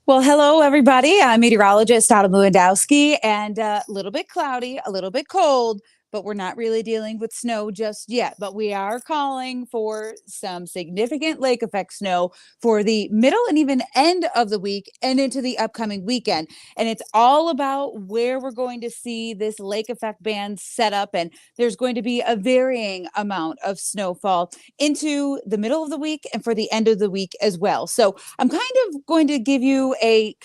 Well, hello, everybody. I'm meteorologist Autumn Lewandowski, and a little bit cloudy, a little bit cold, but we're not really dealing with snow just yet. But we are calling for some significant lake effect snow for the middle and even end of the week and into the upcoming weekend. And it's all about where we're going to see this lake effect band set up. And there's going to be a varying amount of snowfall into the middle of the week and for the end of the week as well. So I'm kind of going to give you a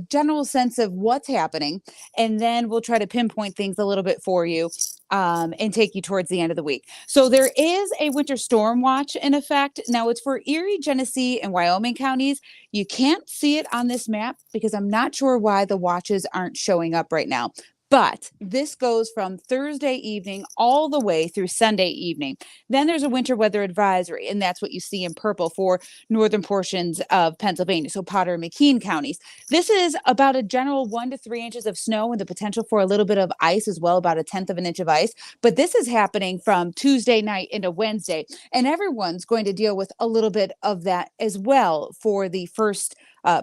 general sense of what's happening, and then we'll try to pinpoint things a little bit for you and take you towards the end of the week. So there is a winter storm watch in effect. Now it's for Erie, Genesee, and Wyoming counties. You can't see it on this map because I'm not sure why the watches aren't showing up right now. But this goes from Thursday evening all the way through Sunday evening. Then there's a winter weather advisory, and that's what you see in purple for northern portions of Pennsylvania, so Potter and McKean counties. This is about a general 1 to 3 inches of snow and the potential for a little bit of ice as well, about 1/10 of an inch of ice. But this is happening from Tuesday night into Wednesday, and everyone's going to deal with a little bit of that as well for the first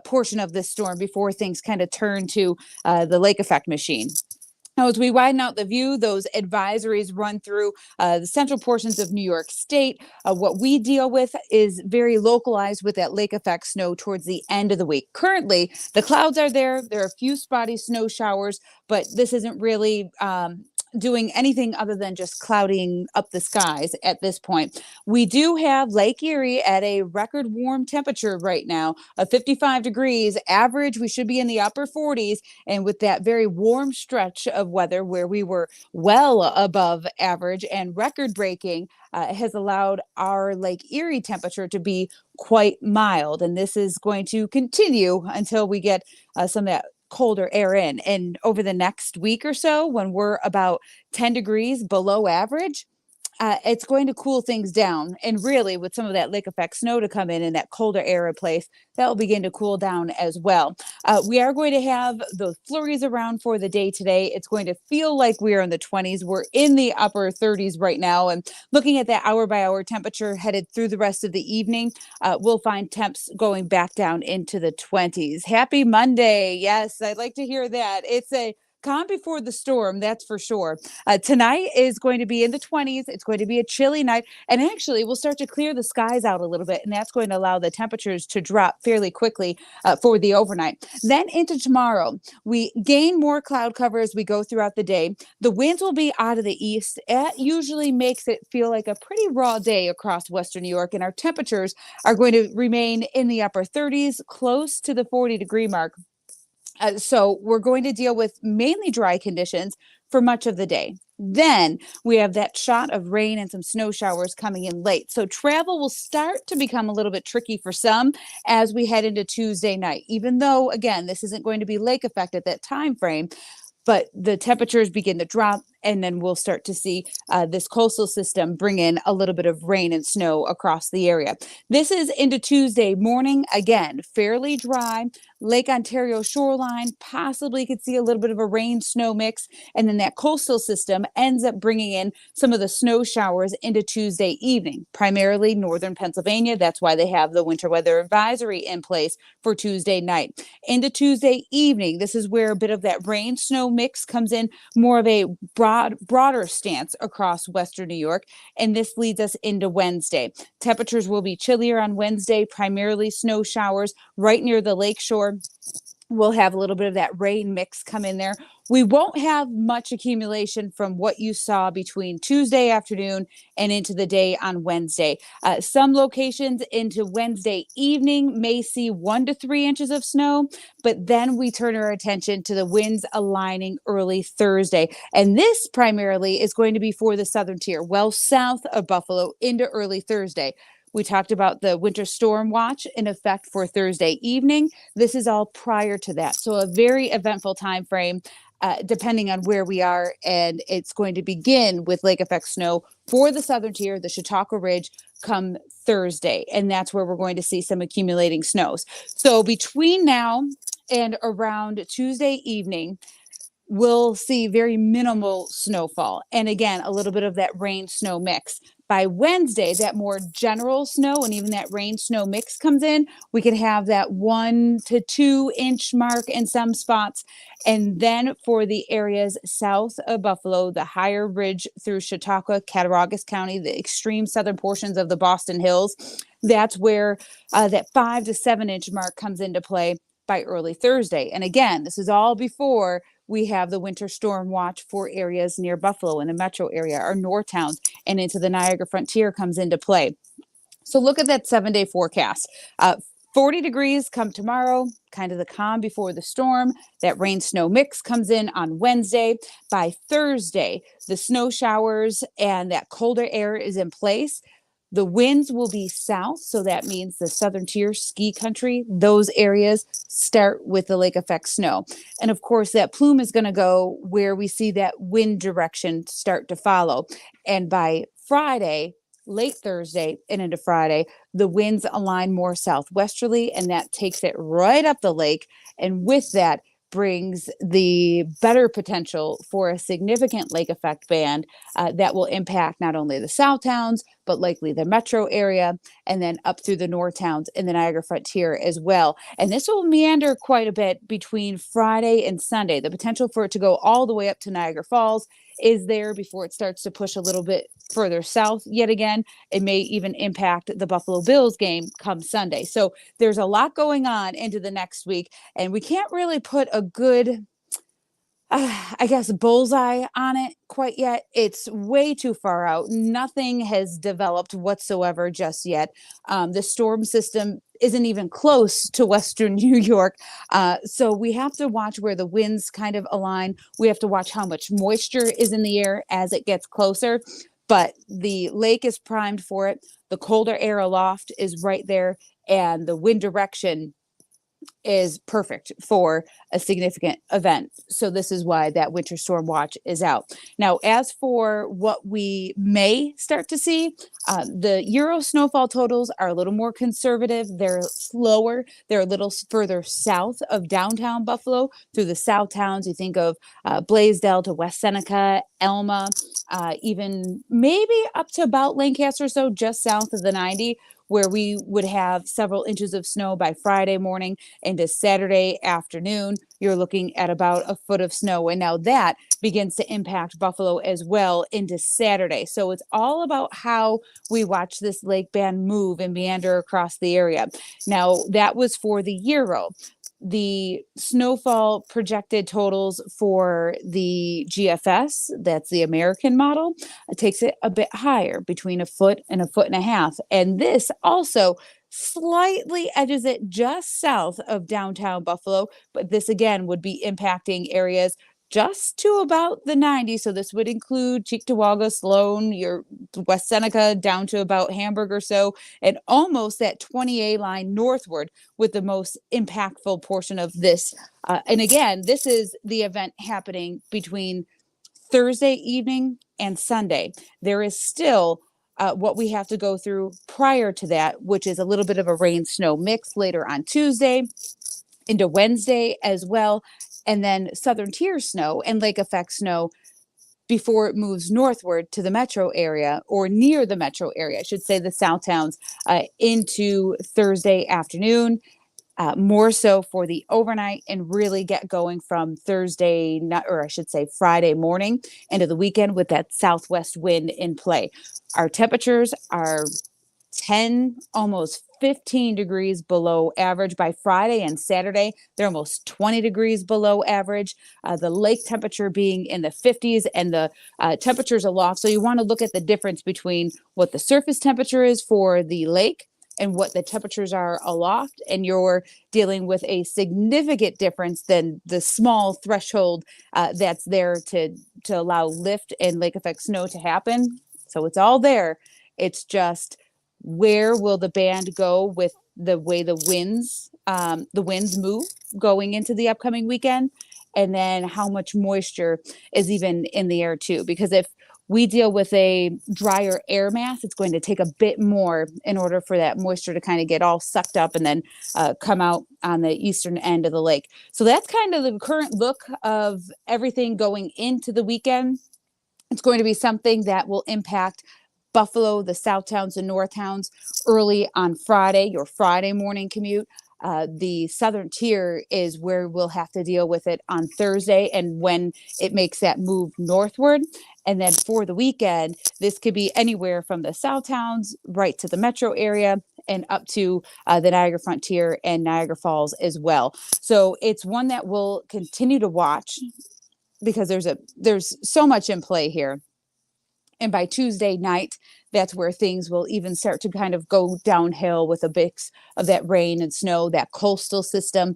portion of this storm before things kind of turn to the lake effect machine. Now, as we widen out the view, those advisories run through the central portions of New York State. What we deal with is very localized with that lake effect snow towards the end of the week. Currently, the clouds are there. There are a few spotty snow showers, but this isn't really doing anything other than just clouding up the skies at this point. We do have Lake Erie at a record warm temperature right now of 55 degrees. Average, we should be in the upper 40s. And with that very warm stretch of weather where we were well above average and record breaking, has allowed our Lake Erie temperature to be quite mild. And this is going to continue until we get some of that colder air in. And over the next week or so, when we're about 10 degrees below average, it's going to cool things down. And really, with some of that lake effect snow to come in and that colder air in place, that will begin to cool down as well. We are going to have those flurries around for the day today. It's going to feel like we're in the 20s. We're in the upper 30s right now. And looking at that hour by hour temperature headed through the rest of the evening, we'll find temps going back down into the 20s. Happy Monday. Yes, I'd like to hear that. It's a calm before the storm, that's for sure. Tonight is going to be in the 20s. It's going to be a chilly night. And actually, we'll start to clear the skies out a little bit. And that's going to allow the temperatures to drop fairly quickly for the overnight. Then into tomorrow, we gain more cloud cover as we go throughout the day. The winds will be out of the east. That usually makes it feel like a pretty raw day across Western New York. And our temperatures are going to remain in the upper 30s, close to the 40-degree mark. So we're going to deal with mainly dry conditions for much of the day. Then we have that shot of rain and some snow showers coming in late. So travel will start to become a little bit tricky for some as we head into Tuesday night, even though, again, this isn't going to be lake effect at that time frame. But the temperatures begin to drop, and then we'll start to see this coastal system bring in a little bit of rain and snow across the area. This is into Tuesday morning. Again, fairly dry. Lake Ontario shoreline, possibly could see a little bit of a rain snow mix. And then that coastal system ends up bringing in some of the snow showers into Tuesday evening, primarily northern Pennsylvania. That's why they have the winter weather advisory in place for Tuesday night. Into Tuesday evening, this is where a bit of that rain snow mix comes in, more of a broader stance across Western New York. And this leads us into Wednesday. Temperatures will be chillier on Wednesday, primarily snow showers right near the lake shore. We'll have a little bit of that rain mix come in there. We won't have much accumulation from what you saw between Tuesday afternoon and into the day on Wednesday. Some locations into Wednesday evening may see 1 to 3 inches of snow, but then we turn our attention to the winds aligning early Thursday. And this primarily is going to be for the southern tier, well south of Buffalo into early Thursday. We talked about the winter storm watch in effect for Thursday evening. This is all prior to that. So a very eventful time frame, depending on where we are. And it's going to begin with lake effect snow for the southern tier, the Chautauqua Ridge, come Thursday. And that's where we're going to see some accumulating snows. So between now and around Tuesday evening, we'll see very minimal snowfall. And again, a little bit of that rain snow mix. By Wednesday, that more general snow and even that rain snow mix comes in. We could have that 1 to 2 inch mark in some spots. And then for the areas south of Buffalo, the higher ridge through Chautauqua, Cattaraugus County, the extreme southern portions of the Boston Hills, that's where that 5 to 7 inch mark comes into play by early Thursday. And again, this is all before we have the winter storm watch for areas near Buffalo in the metro area, our north towns, and into the Niagara frontier comes into play. So look at that 7 day forecast. 40 degrees come tomorrow, kind of the calm before the storm. That rain snow mix comes in on Wednesday. By Thursday, the snow showers and that colder air is in place. The winds will be south, so that means the southern tier ski country, those areas start with the lake effect snow. And of course, that plume is going to go where we see that wind direction start to follow. And by Friday, late Thursday and into Friday, the winds align more southwesterly, and that takes it right up the lake. And with that, brings the better potential for a significant lake effect band that will impact not only the south towns, but likely the metro area, and then up through the north towns in the Niagara frontier as well. And this will meander quite a bit between Friday and Sunday. The potential for it to go all the way up to Niagara Falls is there before it starts to push a little bit further south yet again. It may even impact the Buffalo Bills game come Sunday. So there's a lot going on into the next week, and we can't really put a good I guess bullseye on it quite yet. It's way too far out. Nothing has developed whatsoever just yet. The storm system isn't even close to Western New York. So we have to watch where the winds kind of align. We have to watch how much moisture is in the air as it gets closer. But the lake is primed for it. The colder air aloft is right there. And the wind direction is perfect for a significant event. So this is why that winter storm watch is out. Now, as for what we may start to see, the Euro snowfall totals are a little more conservative. They're slower. They're a little further south of downtown Buffalo through the south towns. You think of Blaisdell to West Seneca, Elma, even maybe up to about Lancaster, so just south of the 90, where we would have several inches of snow by Friday morning into Saturday afternoon. You're looking at about a foot of snow. And now that begins to impact Buffalo as well into Saturday. So it's all about how we watch this lake band move and meander across the area. Now, that was for the Euro. The snowfall projected totals for the GFS, that's the American model, it takes it a bit higher, between a foot and a foot and a half. And this also slightly edges it just south of downtown Buffalo, but this again would be impacting areas just to about the 90. So this would include Cheektowaga, Sloan, your West Seneca, down to about Hamburg or so, and almost that 20A line northward with the most impactful portion of this. And again, this is the event happening between Thursday evening and Sunday. There is still what we have to go through prior to that, which is a little bit of a rain snow mix later on Tuesday into Wednesday as well. And then southern tier snow and lake effect snow before it moves northward to the metro area, or near the metro area, I should say, the south towns, into Thursday afternoon. More so for the overnight, and really get going from Thursday, or I should say Friday morning into the weekend with that southwest wind in play. Our temperatures are 10, almost 15 degrees below average by Friday and Saturday. They're almost 20 degrees below average. The lake temperature being in the 50s, and the temperatures aloft. So you want to look at the difference between what the surface temperature is for the lake and what the temperatures are aloft, and you're dealing with a significant difference than the small threshold that's there to allow lift and lake effect snow to happen. So it's all there. It's just, where will the band go with the way the winds move going into the upcoming weekend, and then how much moisture is even in the air too. Because if we deal with a drier air mass, it's going to take a bit more in order for that moisture to kind of get all sucked up and then come out on the eastern end of the lake. So that's kind of the current look of everything going into the weekend. It's going to be something that will impact Buffalo, the South Towns and North Towns early on Friday, your Friday morning commute. The southern tier is where we'll have to deal with it on Thursday and when it makes that move northward. And then for the weekend, this could be anywhere from the South Towns right to the metro area and up to the Niagara Frontier and Niagara Falls as well. So it's one that we'll continue to watch because there's so much in play here. And by Tuesday night, that's where things will even start to kind of go downhill with a mix of that rain and snow. That coastal system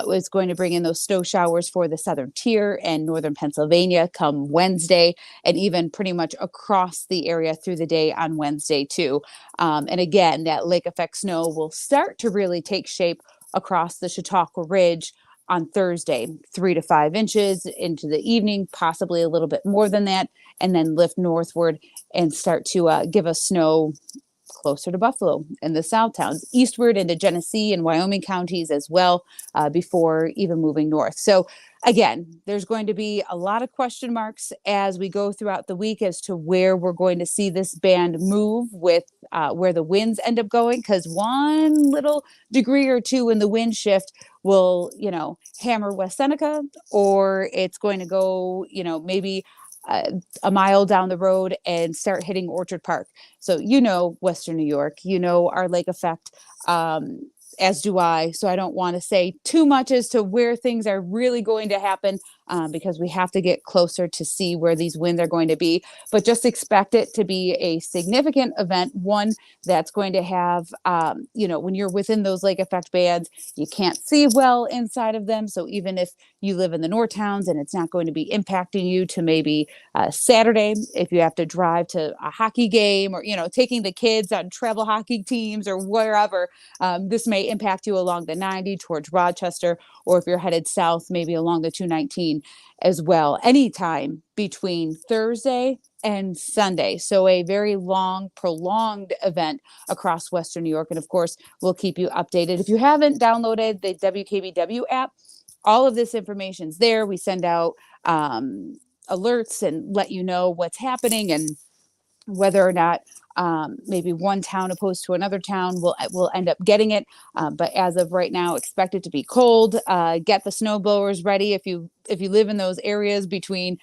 is going to bring in those snow showers for the southern tier and northern Pennsylvania come Wednesday, and even pretty much across the area through the day on Wednesday, too. And again, that lake effect snow will start to really take shape across the Chautauqua Ridge on Thursday, 3 to 5 inches into the evening, possibly a little bit more than that, and then lift northward and start to give us snow closer to Buffalo and the South Towns, eastward into Genesee and Wyoming counties as well, before even moving north. So again, there's going to be a lot of question marks as we go throughout the week as to where we're going to see this band move with where the winds end up going, because one little degree or two in the wind shift will, hammer West Seneca, or it's going to go, maybe a mile down the road and start hitting Orchard Park. So, Western New York, our lake effect, as do I. So I don't want to say too much as to where things are really going to happen, because we have to get closer to see where these winds are going to be. But just expect it to be a significant event, one that's going to have, when you're within those lake effect bands, you can't see well inside of them. So even if you live in the North Towns and it's not going to be impacting you to maybe Saturday, if you have to drive to a hockey game or, taking the kids on travel hockey teams or wherever, this may impact you along the 90 towards Rochester, or if you're headed south, maybe along the 219 as well, anytime between Thursday and Sunday. So a very long, prolonged event across Western New York. And of course, we'll keep you updated. If you haven't downloaded the WKBW app, all of this information's there. We send out alerts and let you know what's happening and whether or not maybe one town opposed to another town will end up getting it. But as of right now, expect it to be cold. Get the snow blowers ready if you live in those areas between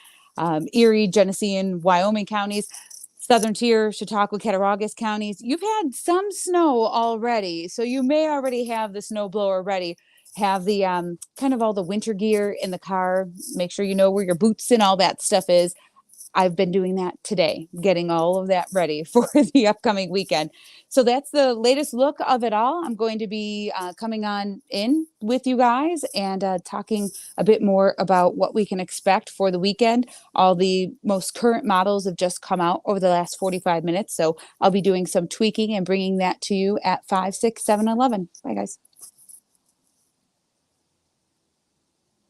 Erie, Genesee, and Wyoming counties. Southern tier, Chautauqua, Cattaraugus counties. You've had some snow already, so you may already have the snow blower ready. Have the kind of all the winter gear in the car. Make sure you know where your boots and all that stuff is. I've been doing that today, getting all of that ready for the upcoming weekend. So that's the latest look of it all. I'm going to be coming on in with you guys and talking a bit more about what we can expect for the weekend. All the most current models have just come out over the last 45 minutes. So I'll be doing some tweaking and bringing that to you at 5, 6, 7, 11. Bye, guys.